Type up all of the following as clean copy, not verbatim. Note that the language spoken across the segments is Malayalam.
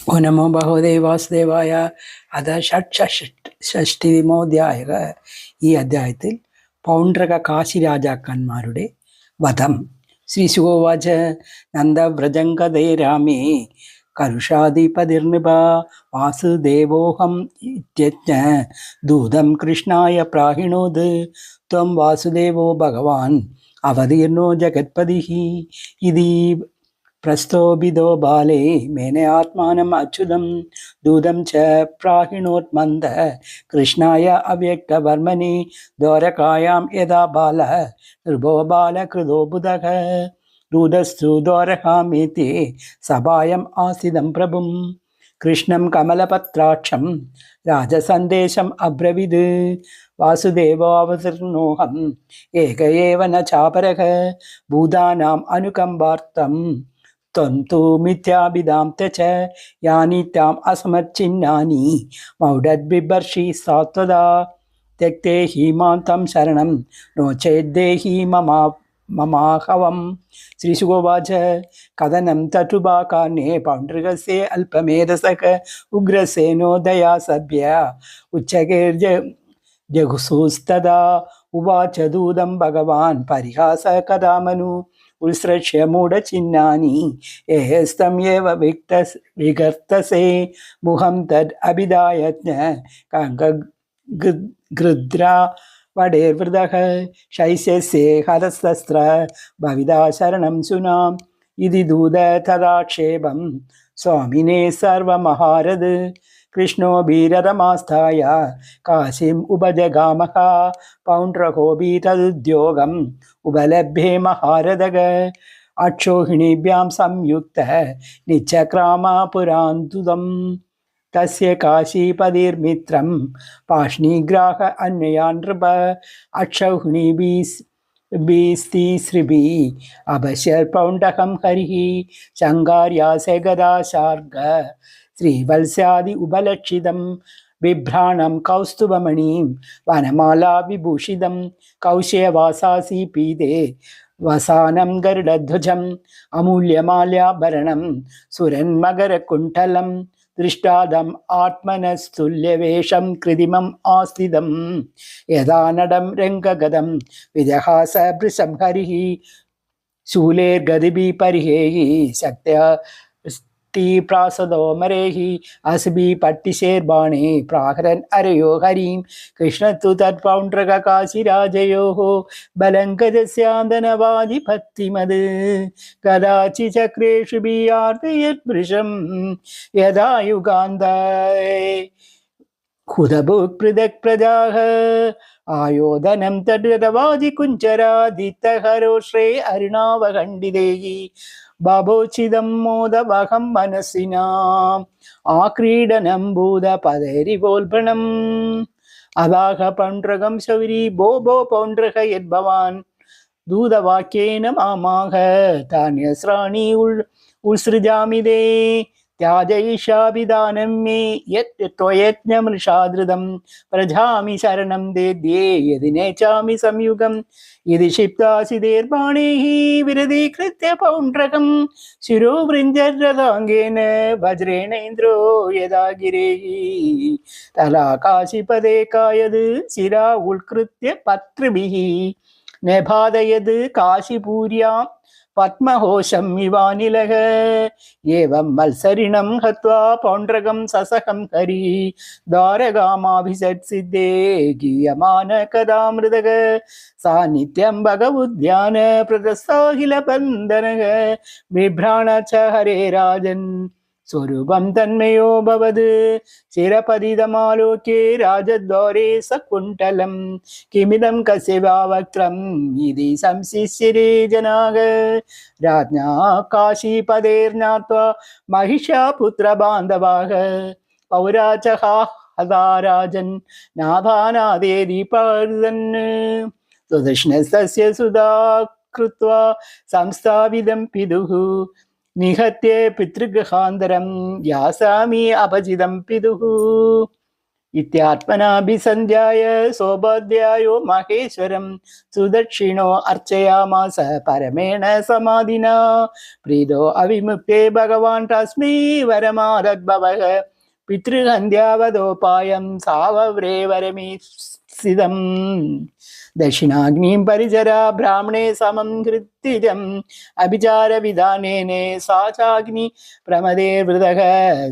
ഓ നമോ ഭഗവതേ വാസുദേവായ. അത് ഷഷ്ടിമോധ്യായ. ഈ അധ്യായത്തിൽ പൗണ്ഡ്രക കാശി രാജാക്കന്മാരുടെ വധം. ശ്രീശുഗോവാച നന്ദവ്രജങ്കദേ രാമേ കരുഷാധിപതിർനൃപ വാസുദേവോഹം ഇത്യജ്ഞ ദൂതം കൃഷ്ണായ പ്രാഹിണോത് ത്വം വാസുദേവോ ഭഗവാൻ അവതീർണോ ജഗത്പതിഃ ഇതി പ്രസ്തോഭിതോ ബാലേ മേന ആത്മാനം അച്യുതം ദൂതം ച പ്രാഹിണോത്മന്ദ കൃഷ്ണായ അവ്യക്തവർമ്മനെ ദ്വാരകായാം യഥാ ബാല നൃപോ ബാലകൃതോ ബുധഃ ദൂതസ്തു ദ്വാരകാമേത്യേ സഭായം ആസിതം പ്രഭും കൃഷ്ണം കമലപത്രാക്ഷം രാജസന്ദേശം അബ്രവിത് വാസുദേവാവതീർണോഹം ഏക ഏവ ന ചാപരഃ ഭൂതാനാം അനുകമ്പാർത്ഥം ത്വം തു മിഥ്യാഭിധാം ത്വച യാനി താം അസമർച്ചിന്നാനി മൗഢദ്ബിഭർഷി സാത്വതാ ത്യക്തേ ഹീമാന്തം ശരണം നോ ചേദ്ദേഹി മമാഹവം. ശ്രീശുഗോവാച കഥനം തട്ടുബാകാർണേ പൗണ്ഡ്രികസ്യ അല്പമേധസഃ ഉഗ്രസേനോ ദയാസഭ്യ ഉച്ചകേർജഘുസൂസ്തദാ ഉവാച ദൂതം ഭഗവാൻ പരിഹാസ കഥാമനു ഉത്സൃക്ഷ്യ മൂഢചിഹ്നാനി ഏഹസ്തം യേവ വികർത്തസേ മുഹം തദ് അഭിധായജ്ഞ കങ്കഗൃദ്രാ വടേർവൃതഃ ശൈസ്യസ്യേ ഹരശസ്ത്ര ഭവിതാ ശരണം ശുനാം ഇതി ദൂത തദാക്ഷേപം സ്വാമിനേ സർവമഹാരത് കൃഷ്ണോ ഭീരതമാസ്ഥായ കാശിം ഉപജഗാമഃ പൗണ്ഡ്രകോപീതദുദ്യോഗം ഉപലഭ്യേ മഹാരഥഃ അക്ഷോഹിണീഭ്യാം സംയുക്തഃ നിച്ചക്രാമ പുരാന്തുതം തസ്യ കാശീപതിർമിത്രം പാഷ്ണീഗ്രാഹ അന്വയാൻ നൃപ അക്ഷൗഹിണീഭിസ്തിസ്രിഭി അപശ്യർ പൗണ്ഡകം ഹരിഃ ശങ്കാര്യാസ ഗദാശാർഗ ശ്രീവത്സ്യാദി ഉപലക്ഷിതം ബിഭ്രാണം കൗസ്തുഭമണീം വനമാലാ വിഭൂഷിതം കൗശയവാസാസി പീതേ വസാനം ഗരുഡധ്വജം അമൂല്യമാല്യാഭരണം സുരന്മകരകുണ്ഠലം ദൃഷ്ടാദം ആത്മനസ്തുല്യവേഷം കൃതിമം ആസ്ഥിതം യഥാ നടം രംഗഗതം വിജഹാസ ഭൃശം ഹരിഃ ശൂലേർഗതിഭി പരിഹേഹി ശക്ത്യ പ്രാസദോ മരേഹി അസ്ഭി പട്ടിശേർബാണേ പ്രാഹരൻ അരയോ ഹരിം കൃഷ്ണത്തു തത് പൗണ്ഡ്രക കാശിരാജയോഃ ബലങ്കജസ്യാന്തനവാജിപത്തിമത് കദാചി ചക്രേഷു ബിയാർദയദ്വൃശം യഥാ യുഗാന്തേ ഹുതഭുക് പൃഥക് പ്രജാഃ ആയോധനം തദ്വാജി കുഞ്ചരാദിത്തഹരോശ്രേ അരുണാവഖണ്ഡിതേഹി ബാബോചിതം മോദവഹം മനസ്സിനാം ആക്രീഡനം ഭൂതപദരിവോൽഭണം അദാഹ പൗണ്ഡ്രകം ശൗരി ഭോ ഭോ പൗണ്ഡ്രക യദ്ഭവാൻ ദൂതവാക്യേന മാമാഹ താന്യസ്രാണി ഉത്സൃജാമി തേ ത്യാജയിഷ്യാഭിദാനം മേ യത് ത്വയജ്ഞമൃഷാദൃതം പ്രജാമി ശരണം ദേദ്യേ യദി നേച്ഛാമി സംയുഗം ഇതി ക്ഷിപ്താസിതേർബാണൈഃ വിരതീകൃത്യ പൗണ്ഡ്രകം ശിരോ വൃഞ്ജരഥാംഗേന വജ്രേണേന്ദ്രോ യഥാ ഗിരേഃ തലാകാശിപദേ കായത് ശിരാ ഉത്കൃത്യ പത്രിഭിഃ നഭാദയത് കാശിപൂര്യാം പത്മഹോഷം ഇവാനിലഃ ഏവം മത്സരിണം ഹത്വാ പൗണ്ഡ്രകം സസഹം ഹരിഃ ദ്വാരകാമാഭിഷത്സിദ്ധേ ഗീയമാന കഥാമൃതഃ സാന്നിധ്യം ഭഗവുദ്ധ്യാന പ്രദസ്താഖില ബന്ധനഃ ബിഭ്രാണ ച ഹരേ രാജൻ സ്വരൂപം തന്മയോ ഭവത് ചിരപതിതമാലോക്യേ രാജദ്വാരേ സകുണ്ഠലം കിമിദം കസ്യ വക്ത്രം ഇതി സംശിഷ്യരേ ജനാഃ രാജ്ഞാ കാശീപതേർജ്ഞാത്വാ महिषापुत्रबान्धवाः पौराचः हदा राजन् नाभानादेदि पर्दन् सुदृष्णस्य सुधा कृत्वा संस्थापितं पितुः നിഹത്യേ പിതൃഗൃഹാന്തരം യാസാമി അപചിതം പിതുഃ इत्यात्मनाभिसन्ध्याय सोपाध्यायो माहेश्वरं सुदक्षिणो अर्चयामास परमेण समाधिना प्रीतो अविमुक्ते भगवान् तस्मै वरमादद्भवः पितृहन्ध्यावदोपायं सावव्रे वरमीप्सितम् दक्षिणाग्निं परिचरा ब्राह्मणे समं कृत्तिजम् अभिचारविधानेन सा चाग्नि प्रमदेर्वृतः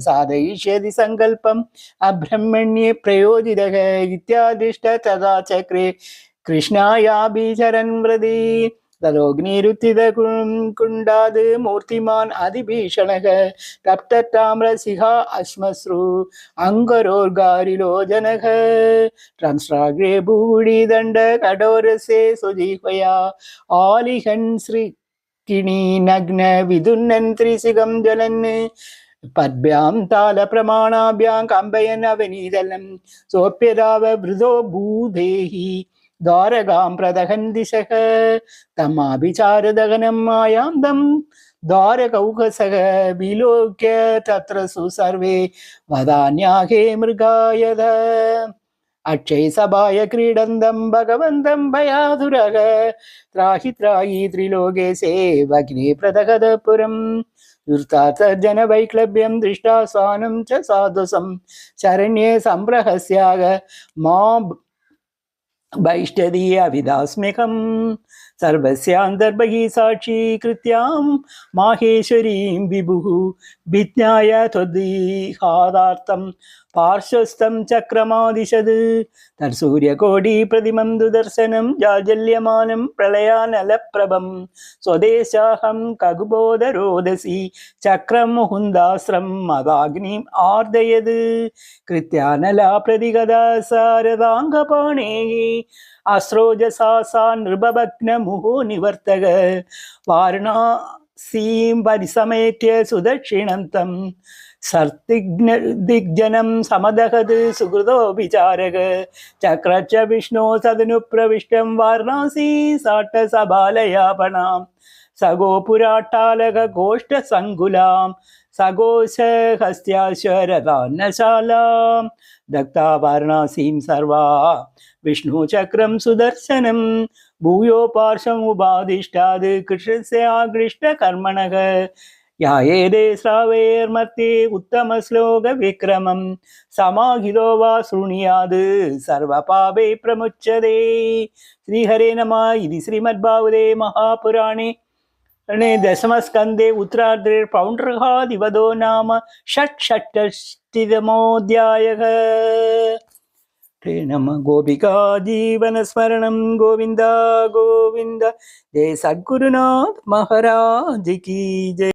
साधयिष्यति सङ्कल्पम् अब्रह्मण्ये प्रयोजितः इत्यादिष्ट तदा चक्रे कृष्णायाभिचरन् व्रती तदोऽग्निरुत्थितकुण्डाद् मूर्तिमान् अधिभीषणः तप्तताम्रशिखा अश्मश्रु अङ्गरोर्गारिलोचनः ट्रांस्ट्राग्रे भूडिदण्ड कठोरसे सुजिह्वया आलिहन् श्रीकिणी नग्न विदुन्नन् त्रिशिखं ज्वलन् पद्भ्यां तालप्रमाणाभ्यां कम्पयन् अवनीतलं सोऽप्यदाववृतो भूदेहि द्वारकां प्रदहन् दिशः तमाभिचारदहनं मायां तं द्वारकौकसः विलोक्य तत्र सुसर्वे वदान्याहे मृगायध अक्षय सभाय क्रीडन्तं भगवन्तं भयाधुरः त्राहि त्राहि त्रिलोकेशे भग्ने प्रदहद पुरम् दुर्तार्थजनवैक्लव्यं दृष्टा स्वानं च साधुसं शरण्ये सम्प्रहस्याग मा वैष्टदीय अविदास्म्यकं सर्वस्यान्तर्बहिः साक्षी कृत्यां माहेश्वरीं विभुः विज्ञाय त्वद्विहादार्थं पार्श्वस्थं चक्रमादिशद् तत्सूर्यकोटिप्रतिमं दुदर्शनं जाज्वल्यमानं प्रलयानलप्रभं स्वदेशाहं ककुबोधरोदसी चक्रं मुहुन्दास्रं मदाग्निम् आर्दयद् कृत्यानला प्रतिगदा सारदाङ्गपाणेः अस्रोजसा सा नृपभग्नमुहो निवर्तक वाराणसीं परिसमेत्य सुदक्षिणन्तं सर्तिग्जनं समदहद् सुकृतो विचारक चक्रच विष्णो सदनुप्रविष्टं वाराणसी साट्टसभालयापणां सगोपुराट्टालक गोष्ठसङ्कुलां सघोष हस्त्याश्वरदान्नशालां दत्ता वाराणसीं सर्वा विष्णुचक्रं सुदर्शनं भूयो पार्श्वमुपाधिष्ठाद् कृष्णस्याग्लिष्टकर्मणः यायेदे श्रावैर्मध्ये उत्तमश्लोकविक्रमं समाहितो वा शृणुयाद् सर्वपापै प्रमुच्यते श्रीहरे नमः इति श्रीमद्भागवते महापुराणे दशमस्कन्धे उत्तरार्धे पौण्ड्रहादिवदो नाम षट्षष्टितमोऽध्यायः। नमः गोपिका जीवनस्मरणं गोविन्द गोविन्द जय सद्गुरुनाथ महाराज की जय।